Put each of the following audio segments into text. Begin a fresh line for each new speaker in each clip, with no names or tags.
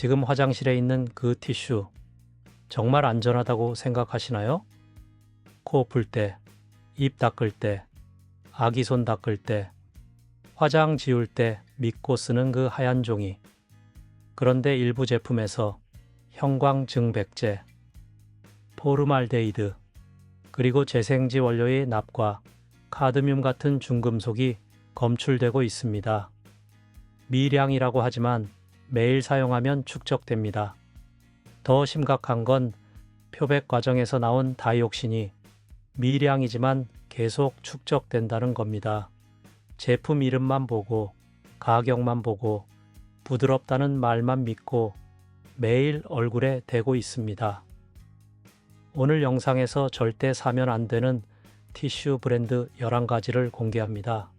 지금 화장실에 있는 그 티슈 정말 안전하다고 생각하시나요? 코 풀 때, 입 닦을 때, 아기 손 닦을 때, 화장 지울 때 믿고 쓰는 그 하얀 종이. 그런데 일부 제품에서 형광증백제, 포르말데이드, 그리고 재생지 원료의 납과 카드뮴 같은 중금속이 검출되고 있습니다. 미량이라고 하지만 매일 사용하면 축적됩니다. 더 심각한 건 표백 과정에서 나온 다이옥신이 미량이지만 계속 축적된다는 겁니다. 제품 이름만 보고 가격만 보고 부드럽다는 말만 믿고 매일 얼굴에 대고 있습니다. 오늘 영상에서 절대 사면 안 되는 티슈 브랜드 11가지를 공개합니다.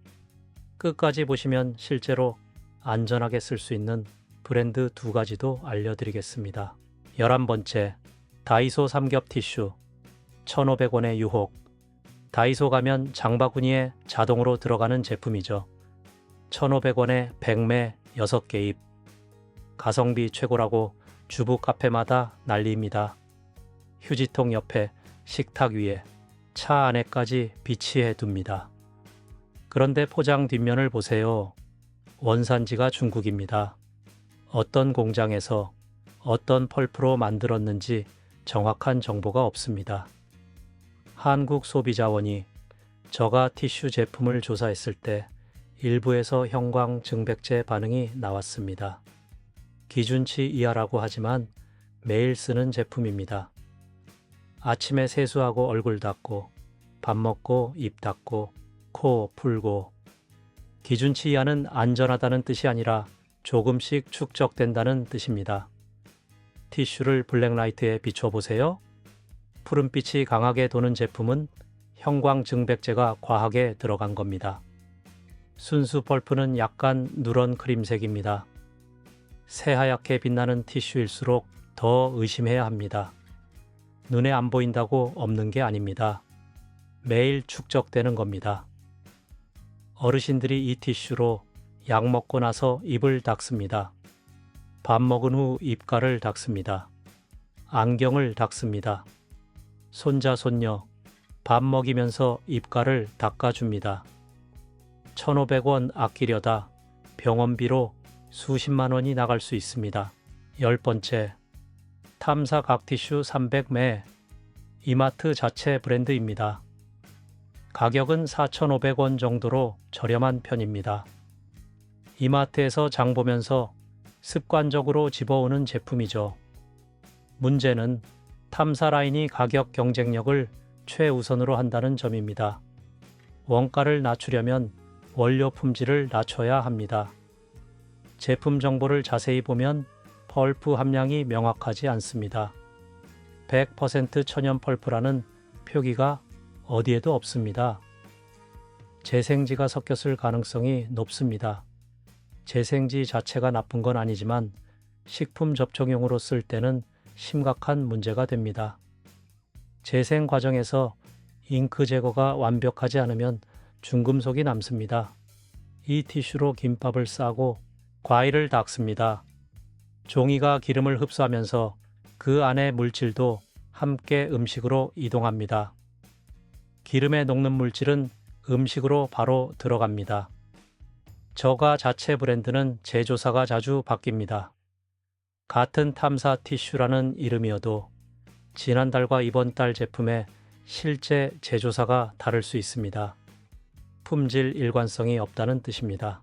끝까지 보시면 실제로 안전하게 쓸 수 있는 브랜드 2가지도 알려드리겠습니다. 11번째, 다이소 삼겹 티슈 1,500원의 유혹. 다이소 가면 장바구니에 자동으로 들어가는 제품이죠. 1,500원에 백매 6개 입. 가성비 최고라고 주부 카페마다 난리입니다. 휴지통 옆에, 식탁 위에, 차 안에까지 비치해 둡니다. 그런데 포장 뒷면을 보세요. 원산지가 중국입니다. 어떤 공장에서 어떤 펄프로 만들었는지 정확한 정보가 없습니다. 한국소비자원이 저가 티슈 제품을 조사했을 때 일부에서 형광증백제 반응이 나왔습니다. 기준치 이하라고 하지만 매일 쓰는 제품입니다. 아침에 세수하고 얼굴 닦고, 밥 먹고 입 닦고, 코 풀고. 기준치 이하는 안전하다는 뜻이 아니라 조금씩 축적된다는 뜻입니다. 티슈를 블랙라이트에 비춰보세요. 푸른빛이 강하게 도는 제품은 형광증백제가 과하게 들어간 겁니다. 순수 펄프는 약간 누런 크림색입니다. 새하얗게 빛나는 티슈일수록 더 의심해야 합니다. 눈에 안 보인다고 없는 게 아닙니다. 매일 축적되는 겁니다. 어르신들이 이 티슈로 약 먹고 나서 입을 닦습니다. 밥 먹은 후 입가를 닦습니다. 안경을 닦습니다. 손자, 손녀, 밥 먹이면서 입가를 닦아줍니다. 1,500원 아끼려다 병원비로 수십만 원이 나갈 수 있습니다. 10번째, 탐사 각티슈 300매. 이마트 자체 브랜드입니다. 가격은 4,500원 정도로 저렴한 편입니다. 이마트에서 장 보면서 습관적으로 집어오는 제품이죠. 문제는 탐사 라인이 가격 경쟁력을 최우선으로 한다는 점입니다. 원가를 낮추려면 원료 품질을 낮춰야 합니다. 제품 정보를 자세히 보면 펄프 함량이 명확하지 않습니다. 100% 천연 펄프라는 표기가 어디에도 없습니다. 재생지가 섞였을 가능성이 높습니다. 재생지 자체가 나쁜 건 아니지만 식품 접촉용으로 쓸 때는 심각한 문제가 됩니다. 재생 과정에서 잉크 제거가 완벽하지 않으면 중금속이 남습니다. 이 티슈로 김밥을 싸고 과일을 닦습니다. 종이가 기름을 흡수하면서 그 안의 물질도 함께 음식으로 이동합니다. 기름에 녹는 물질은 음식으로 바로 들어갑니다. 저가 자체 브랜드는 제조사가 자주 바뀝니다. 같은 탐사 티슈라는 이름이어도 지난달과 이번 달 제품의 실제 제조사가 다를 수 있습니다. 품질 일관성이 없다는 뜻입니다.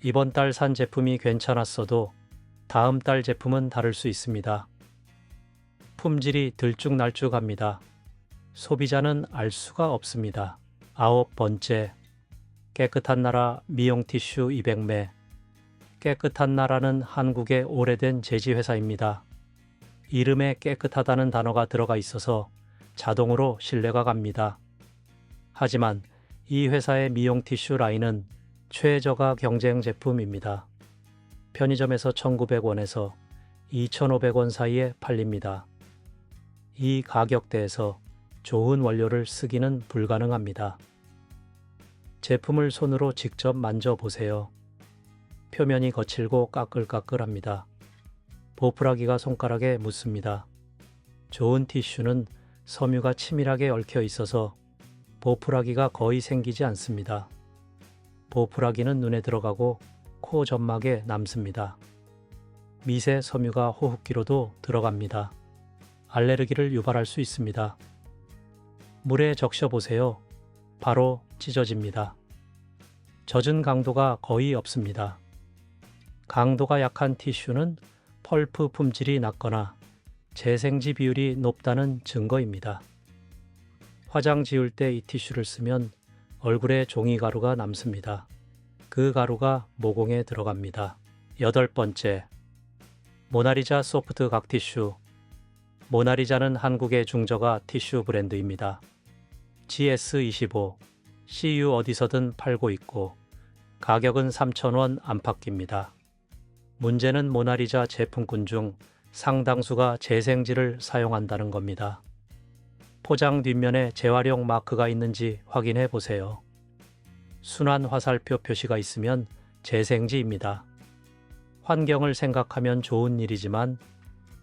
이번 달 산 제품이 괜찮았어도 다음 달 제품은 다를 수 있습니다. 품질이 들쭉날쭉합니다. 소비자는 알 수가 없습니다. 9번째, 깨끗한 나라 미용 티슈 200매. 깨끗한 나라는 한국의 오래된 제지회사입니다. 이름에 깨끗하다는 단어가 들어가 있어서 자동으로 신뢰가 갑니다. 하지만 이 회사의 미용 티슈 라인은 최저가 경쟁 제품입니다. 편의점에서 1,900원에서 2,500원 사이에 팔립니다. 이 가격대에서 좋은 원료를 쓰기는 불가능합니다. 제품을 손으로 직접 만져보세요. 표면이 거칠고 까끌까끌합니다. 보풀아기가 손가락에 묻습니다. 좋은 티슈는 섬유가 치밀하게 얽혀 있어서 보풀아기가 거의 생기지 않습니다. 보풀아기는 눈에 들어가고 코 점막에 남습니다. 미세 섬유가 호흡기로도 들어갑니다. 알레르기를 유발할 수 있습니다. 물에 적셔 보세요. 바로 찢어집니다. 젖은 강도가 거의 없습니다. 강도가 약한 티슈는 펄프 품질이 낮거나 재생지 비율이 높다는 증거입니다. 화장 지울 때 이 티슈를 쓰면 얼굴에 종이가루가 남습니다. 그 가루가 모공에 들어갑니다. 8번째, 모나리자 소프트 각티슈. 모나리자는 한국의 중저가 티슈 브랜드입니다. GS25, CU 어디서든 팔고 있고 가격은 3,000원 안팎입니다. 문제는 모나리자 제품군 중 상당수가 재생지를 사용한다는 겁니다. 포장 뒷면에 재활용 마크가 있는지 확인해 보세요. 순환 화살표 표시가 있으면 재생지입니다. 환경을 생각하면 좋은 일이지만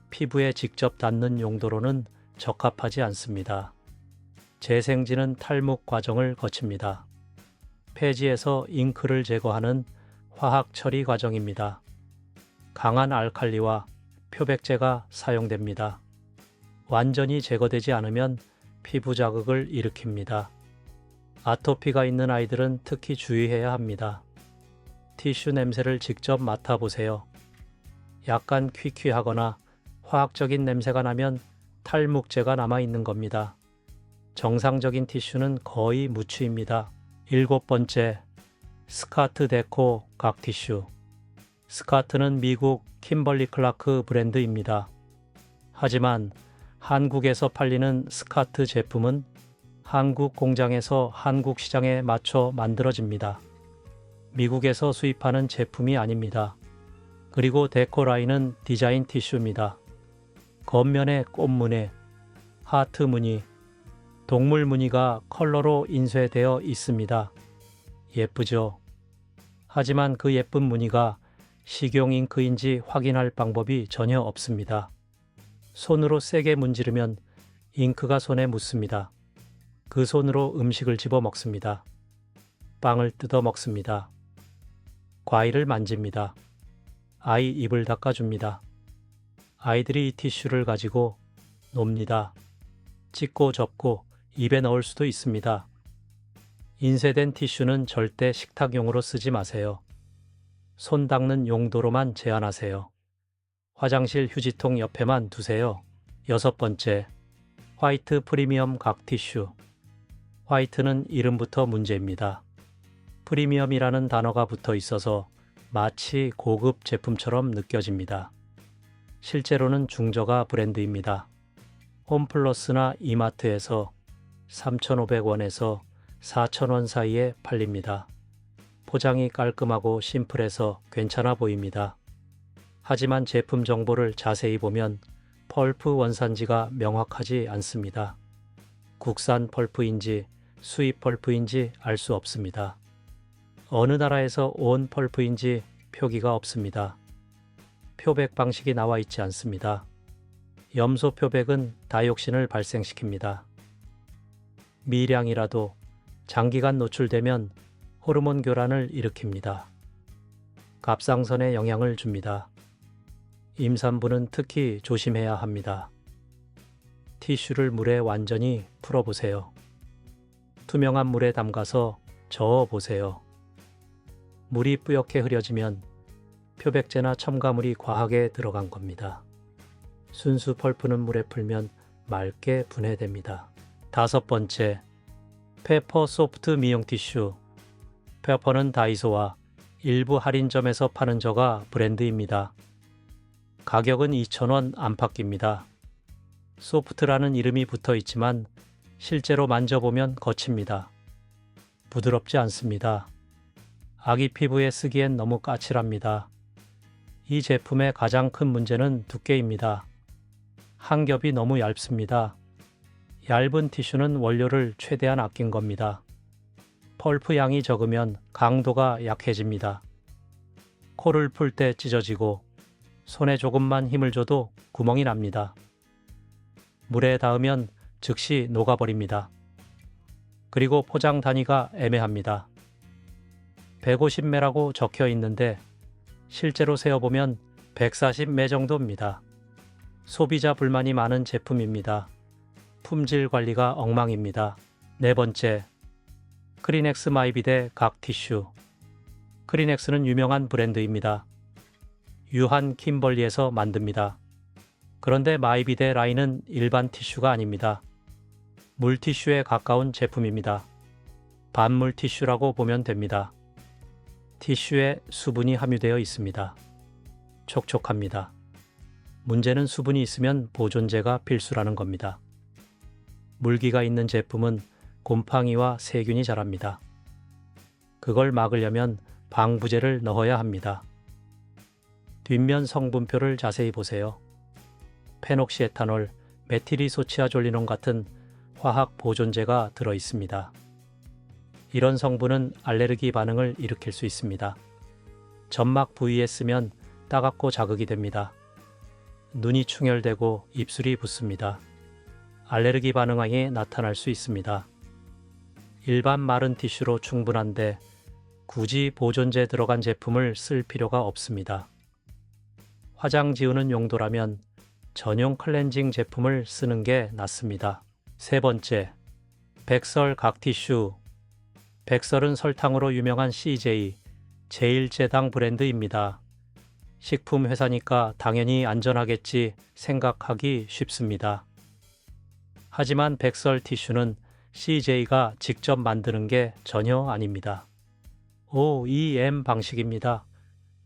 피부에 직접 닿는 용도로는 적합하지 않습니다. 재생지는 탈목 과정을 거칩니다. 폐지에서 잉크를 제거하는 화학 처리 과정입니다. 강한 알칼리와 표백제가 사용됩니다. 완전히 제거되지 않으면 피부 자극을 일으킵니다. 아토피가 있는 아이들은 특히 주의해야 합니다. 티슈 냄새를 직접 맡아보세요. 약간 퀴퀴하거나 화학적인 냄새가 나면 탈묵제가 남아있는 겁니다. 정상적인 티슈는 거의 무취입니다. 7번째, 스카트 데코 각 티슈. 스카트는 미국 킴벌리 클라크 브랜드입니다. 하지만 한국에서 팔리는 스카트 제품은 한국 공장에서 한국 시장에 맞춰 만들어집니다. 미국에서 수입하는 제품이 아닙니다. 그리고 데코 라인은 디자인 티슈입니다. 겉면에 꽃무늬, 하트 무늬, 동물 무늬가 컬러로 인쇄되어 있습니다. 예쁘죠? 하지만 그 예쁜 무늬가 식용 잉크인지 확인할 방법이 전혀 없습니다. 손으로 세게 문지르면 잉크가 손에 묻습니다. 그 손으로 음식을 집어 먹습니다. 빵을 뜯어 먹습니다. 과일을 만집니다. 아이 입을 닦아줍니다. 아이들이 이 티슈를 가지고 놉니다. 찢고 접고 입에 넣을 수도 있습니다. 인쇄된 티슈는 절대 식탁용으로 쓰지 마세요. 손 닦는 용도로만 제한하세요. 화장실 휴지통 옆에만 두세요. 6번째, 화이트 프리미엄 각 티슈. 화이트는 이름부터 문제입니다. 프리미엄이라는 단어가 붙어 있어서 마치 고급 제품처럼 느껴집니다. 실제로는 중저가 브랜드입니다. 홈플러스나 이마트에서 3,500원에서 4,000원 사이에 팔립니다. 포장이 깔끔하고 심플해서 괜찮아 보입니다. 하지만 제품 정보를 자세히 보면 펄프 원산지가 명확하지 않습니다. 국산 펄프인지 수입 펄프인지 알 수 없습니다. 어느 나라에서 온 펄프인지 표기가 없습니다. 표백 방식이 나와 있지 않습니다. 염소 표백은 다이옥신을 발생시킵니다. 미량이라도 장기간 노출되면 호르몬 교란을 일으킵니다. 갑상선에 영향을 줍니다. 임산부는 특히 조심해야 합니다. 티슈를 물에 완전히 풀어보세요. 투명한 물에 담가서 저어보세요. 물이 뿌옇게 흐려지면 표백제나 첨가물이 과하게 들어간 겁니다. 순수 펄프는 물에 풀면 맑게 분해됩니다. 5번째, 페퍼 소프트 미용 티슈. 페퍼는 다이소와 일부 할인점에서 파는 저가 브랜드입니다. 가격은 2,000원 안팎입니다. 소프트라는 이름이 붙어 있지만 실제로 만져보면 거칩니다. 부드럽지 않습니다. 아기 피부에 쓰기엔 너무 까칠합니다. 이 제품의 가장 큰 문제는 두께입니다. 한 겹이 너무 얇습니다. 얇은 티슈는 원료를 최대한 아낀 겁니다. 펄프 양이 적으면 강도가 약해집니다. 코를 풀 때 찢어지고 손에 조금만 힘을 줘도 구멍이 납니다. 물에 닿으면 즉시 녹아버립니다. 그리고 포장 단위가 애매합니다. 150매라고 적혀 있는데 실제로 세어보면 140매 정도입니다. 소비자 불만이 많은 제품입니다. 품질 관리가 엉망입니다. 네 번째, 크리넥스 마이비데 각 티슈. 크리넥스는 유명한 브랜드입니다. 유한 킴벌리에서 만듭니다. 그런데 마이비데 라인은 일반 티슈가 아닙니다. 물티슈에 가까운 제품입니다. 반물 티슈라고 보면 됩니다. 티슈에 수분이 함유되어 있습니다. 촉촉합니다. 문제는 수분이 있으면 보존제가 필수라는 겁니다. 물기가 있는 제품은 곰팡이와 세균이 자랍니다. 그걸 막으려면 방부제를 넣어야 합니다. 뒷면 성분표를 자세히 보세요. 페녹시에탄올, 메틸이소치아졸리논 같은 화학 보존제가 들어 있습니다. 이런 성분은 알레르기 반응을 일으킬 수 있습니다. 점막 부위에 쓰면 따갑고 자극이 됩니다. 눈이 충혈되고 입술이 붓습니다. 알레르기 반응이 나타날 수 있습니다. 일반 마른 티슈로 충분한데 굳이 보존제 들어간 제품을 쓸 필요가 없습니다. 화장 지우는 용도라면 전용 클렌징 제품을 쓰는 게 낫습니다. 세 번째, 백설 각티슈. 백설은 설탕으로 유명한 CJ, 제1제당 브랜드입니다. 식품 회사니까 당연히 안전하겠지 생각하기 쉽습니다. 하지만 백설 티슈는 CJ가 직접 만드는 게 전혀 아닙니다. OEM 방식입니다.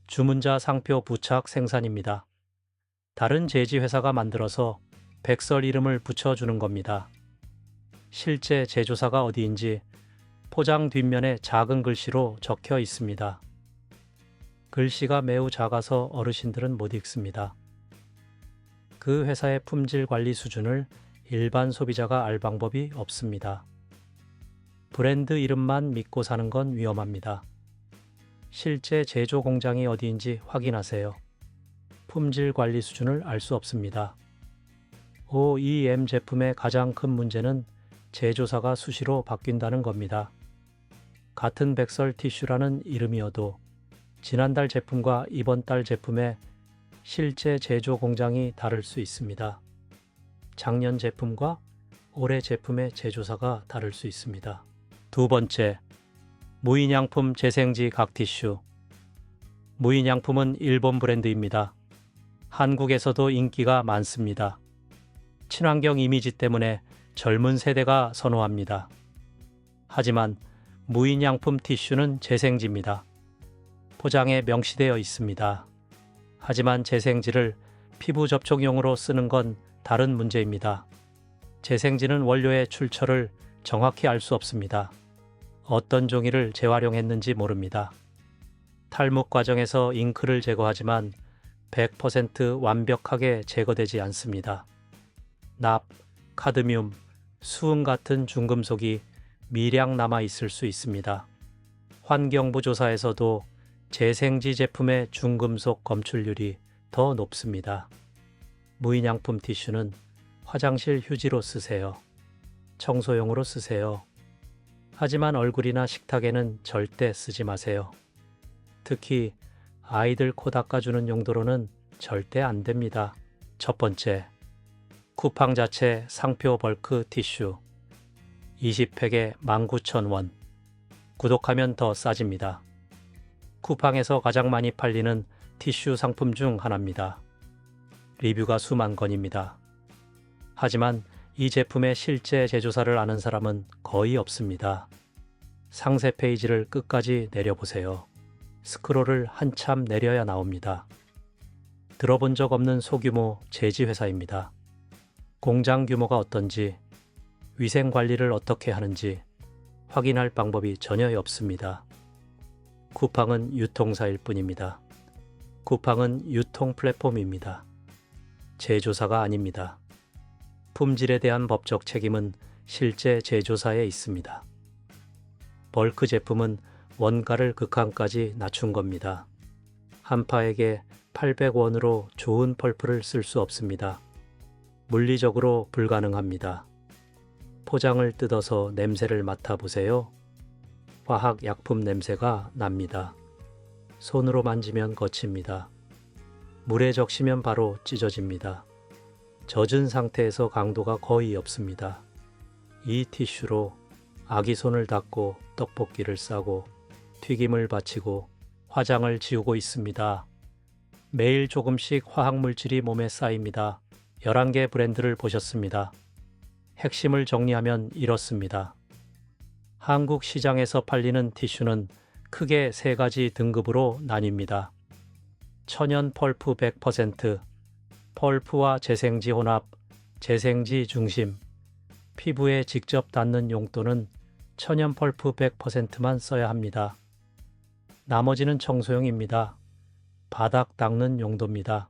주문자 상표 부착 생산입니다. 다른 제지 회사가 만들어서 백설 이름을 붙여주는 겁니다. 실제 제조사가 어디인지 포장 뒷면에 작은 글씨로 적혀 있습니다. 글씨가 매우 작아서 어르신들은 못 읽습니다. 그 회사의 품질 관리 수준을 일반 소비자가 알 방법이 없습니다. 브랜드 이름만 믿고 사는 건 위험합니다. 실제 제조 공장이 어디인지 확인하세요. 품질 관리 수준을 알 수 없습니다. OEM 제품의 가장 큰 문제는 제조사가 수시로 바뀐다는 겁니다. 같은 백설 티슈라는 이름이어도 지난달 제품과 이번 달 제품의 실제 제조 공장이 다를 수 있습니다. 작년 제품과 올해 제품의 제조사가 다를 수 있습니다. 두 번째, 무인양품 재생지 각티슈. 무인양품은 일본 브랜드입니다. 한국에서도 인기가 많습니다. 친환경 이미지 때문에 젊은 세대가 선호합니다. 하지만 무인양품 티슈는 재생지입니다. 포장에 명시되어 있습니다. 하지만 재생지를 피부 접촉용으로 쓰는 건 다른 문제입니다. 재생지는 원료의 출처를 정확히 알 수 없습니다. 어떤 종이를 재활용했는지 모릅니다. 탈묵 과정에서 잉크를 제거하지만 100% 완벽하게 제거되지 않습니다. 납, 카드뮴, 수은 같은 중금속이 미량 남아 있을 수 있습니다. 환경부 조사에서도 재생지 제품의 중금속 검출률이 더 높습니다. 무인양품 티슈는 화장실 휴지로 쓰세요. 청소용으로 쓰세요. 하지만 얼굴이나 식탁에는 절대 쓰지 마세요. 특히 아이들 코 닦아주는 용도로는 절대 안 됩니다. 첫 번째, 쿠팡 자체 상표 벌크 티슈. 20팩에 19,000원. 구독하면 더 싸집니다. 쿠팡에서 가장 많이 팔리는 티슈 상품 중 하나입니다. 리뷰가 수만 건입니다. 하지만 이 제품의 실제 제조사를 아는 사람은 거의 없습니다. 상세 페이지를 끝까지 내려보세요. 스크롤을 한참 내려야 나옵니다. 들어본 적 없는 소규모 제지 회사입니다. 공장 규모가 어떤지, 위생 관리를 어떻게 하는지 확인할 방법이 전혀 없습니다. 쿠팡은 유통사일 뿐입니다. 쿠팡은 유통 플랫폼입니다. 제조사가 아닙니다. 품질에 대한 법적 책임은 실제 제조사에 있습니다. 벌크 제품은 원가를 극한까지 낮춘 겁니다. 한파에게 800원으로 좋은 펄프를 쓸 수 없습니다. 물리적으로 불가능합니다. 포장을 뜯어서 냄새를 맡아보세요. 화학 약품 냄새가 납니다. 손으로 만지면 거칩니다. 물에 적시면 바로 찢어집니다. 젖은 상태에서 강도가 거의 없습니다. 이 티슈로 아기 손을 닦고 떡볶이를 싸고 튀김을 바치고 화장을 지우고 있습니다. 매일 조금씩 화학물질이 몸에 쌓입니다. 11개 브랜드를 보셨습니다. 핵심을 정리하면 이렇습니다. 한국 시장에서 팔리는 티슈는 크게 3가지 등급으로 나뉩니다. 천연 펄프 100%, 펄프와 재생지 혼합, 재생지 중심, 피부에 직접 닿는 용도는 천연 펄프 100%만 써야 합니다. 나머지는 청소용입니다. 바닥 닦는 용도입니다.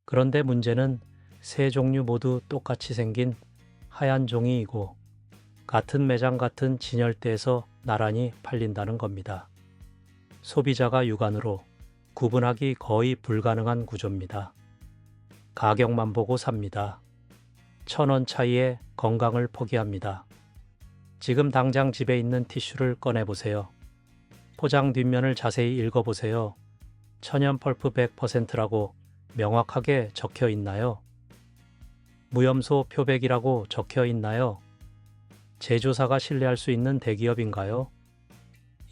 그런데 문제는 세 종류 모두 똑같이 생긴 하얀 종이이고 같은 매장 같은 진열대에서 나란히 팔린다는 겁니다. 소비자가 육안으로 구분하기 거의 불가능한 구조입니다. 가격만 보고 삽니다. 1,000원 차이에 건강을 포기합니다. 지금 당장 집에 있는 티슈를 꺼내보세요. 포장 뒷면을 자세히 읽어보세요. 천연 펄프 100%라고 명확하게 적혀 있나요? 무염소 표백이라고 적혀 있나요? 제조사가 신뢰할 수 있는 대기업인가요?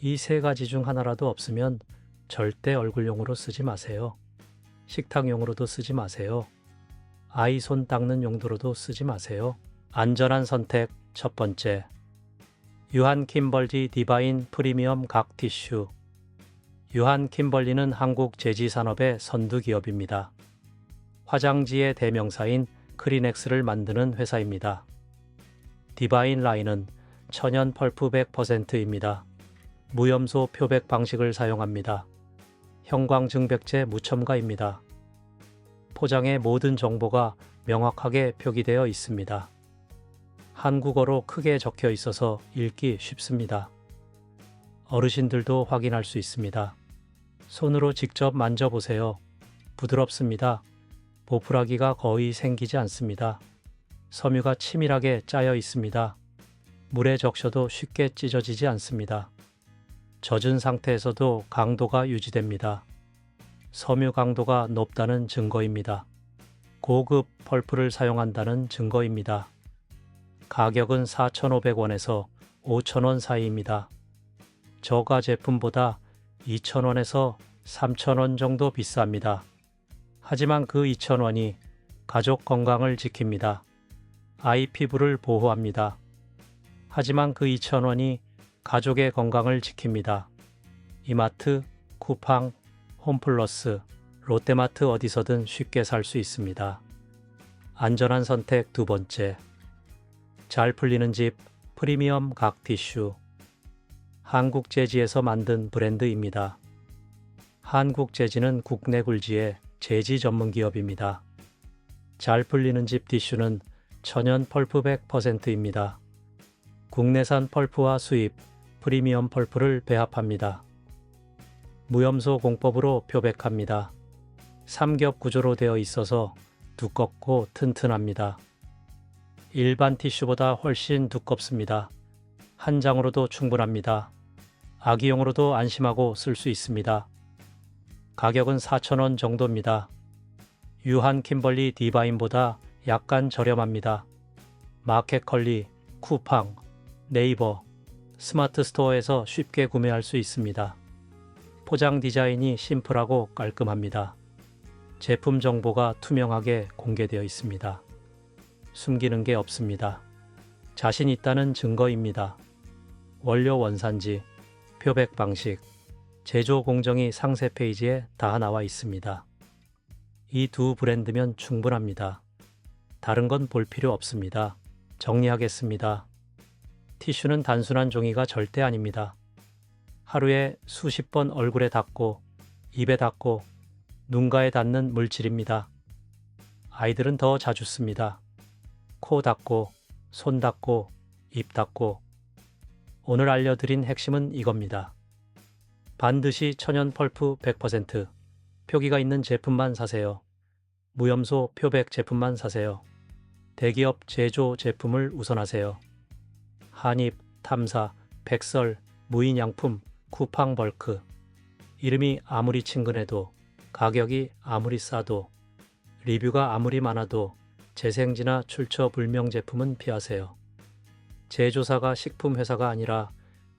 이 3가지 중 하나라도 없으면 절대 얼굴용으로 쓰지 마세요. 식탁용으로도 쓰지 마세요. 아이 손 닦는 용도로도 쓰지 마세요. 안전한 선택 첫 번째. 유한 킴벌리 디바인 프리미엄 각 티슈. 유한 킴벌리는 한국 제지산업의 선두 기업입니다. 화장지의 대명사인 크리넥스를 만드는 회사입니다. 디바인 라인은 천연 펄프 100%입니다. 무염소 표백 방식을 사용합니다. 형광증백제 무첨가입니다. 포장의 모든 정보가 명확하게 표기되어 있습니다. 한국어로 크게 적혀 있어서 읽기 쉽습니다. 어르신들도 확인할 수 있습니다. 손으로 직접 만져보세요. 부드럽습니다. 보풀하기가 거의 생기지 않습니다. 섬유가 치밀하게 짜여 있습니다. 물에 적셔도 쉽게 찢어지지 않습니다. 젖은 상태에서도 강도가 유지됩니다. 섬유 강도가 높다는 증거입니다. 고급 펄프를 사용한다는 증거입니다. 가격은 4,500원에서 5,000원 사이입니다. 저가 제품보다 2,000원에서 3,000원 정도 비쌉니다. 하지만 그 2,000원이 가족 건강을 지킵니다. 아이 피부를 보호합니다. 하지만 그 2,000원이 가족의 건강을 지킵니다. 이마트, 쿠팡, 홈플러스, 롯데마트 어디서든 쉽게 살 수 있습니다. 안전한 선택 두 번째. 잘 풀리는 집 프리미엄 각 티슈. 한국 제지에서 만든 브랜드입니다. 한국 제지는 국내 굴지의 제지 전문 기업입니다. 잘 풀리는 집 티슈는 천연 펄프 100%입니다. 국내산 펄프와 수입, 프리미엄 펄프를 배합합니다. 무염소 공법으로 표백합니다. 삼겹 구조로 되어 있어서 두껍고 튼튼합니다. 일반 티슈보다 훨씬 두껍습니다. 한 장으로도 충분합니다. 아기용으로도 안심하고 쓸 수 있습니다. 가격은 4,000원 정도입니다. 유한 킴벌리 디바인보다 약간 저렴합니다. 마켓컬리, 쿠팡, 네이버, 스마트 스토어에서 쉽게 구매할 수 있습니다. 포장 디자인이 심플하고 깔끔합니다. 제품 정보가 투명하게 공개되어 있습니다. 숨기는 게 없습니다. 자신 있다는 증거입니다. 원료 원산지, 표백 방식, 제조 공정이 상세 페이지에 다 나와 있습니다. 이 두 브랜드면 충분합니다. 다른 건 볼 필요 없습니다. 정리하겠습니다. 티슈는 단순한 종이가 절대 아닙니다. 하루에 수십 번 얼굴에 닿고 입에 닿고 눈가에 닿는 물질입니다. 아이들은 더 자주 씁니다. 코 닦고, 손 닦고, 입 닦고. 오늘 알려드린 핵심은 이겁니다. 반드시 천연 펄프 100%, 표기가 있는 제품만 사세요. 무염소 표백 제품만 사세요. 대기업 제조 제품을 우선하세요. 한입, 탐사, 백설, 무인양품, 쿠팡 벌크. 이름이 아무리 친근해도, 가격이 아무리 싸도, 리뷰가 아무리 많아도 재생지나 출처 불명 제품은 피하세요. 제조사가 식품회사가 아니라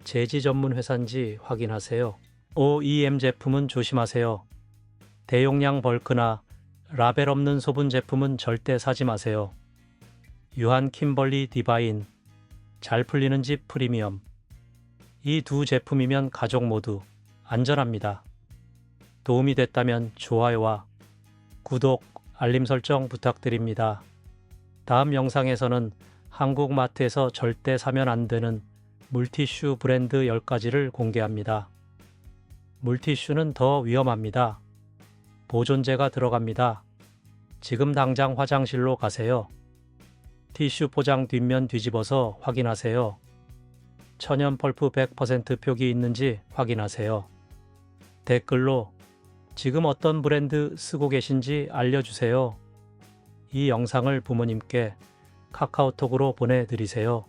제지 전문 회사인지 확인하세요. OEM 제품은 조심하세요. 대용량 벌크나 라벨 없는 소분 제품은 절대 사지 마세요. 유한 킴벌리 디바인, 잘 풀리는 집 프리미엄. 이 두 제품이면 가족 모두 안전합니다. 도움이 됐다면 좋아요와 구독, 알림 설정 부탁드립니다. 다음 영상에서는 한국 마트에서 절대 사면 안 되는 물티슈 브랜드 10가지를 공개합니다. 물티슈는 더 위험합니다. 보존제가 들어갑니다. 지금 당장 화장실로 가세요. 티슈 포장 뒷면 뒤집어서 확인하세요. 천연 펄프 100% 표기 있는지 확인하세요. 댓글로 지금 어떤 브랜드 쓰고 계신지 알려주세요. 이 영상을 부모님께 카카오톡으로 보내드리세요.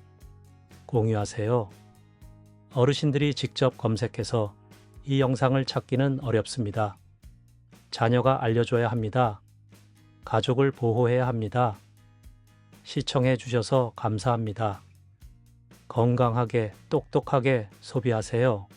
공유하세요. 어르신들이 직접 검색해서 이 영상을 찾기는 어렵습니다. 자녀가 알려줘야 합니다. 가족을 보호해야 합니다. 시청해 주셔서 감사합니다. 건강하게 똑똑하게 소비하세요.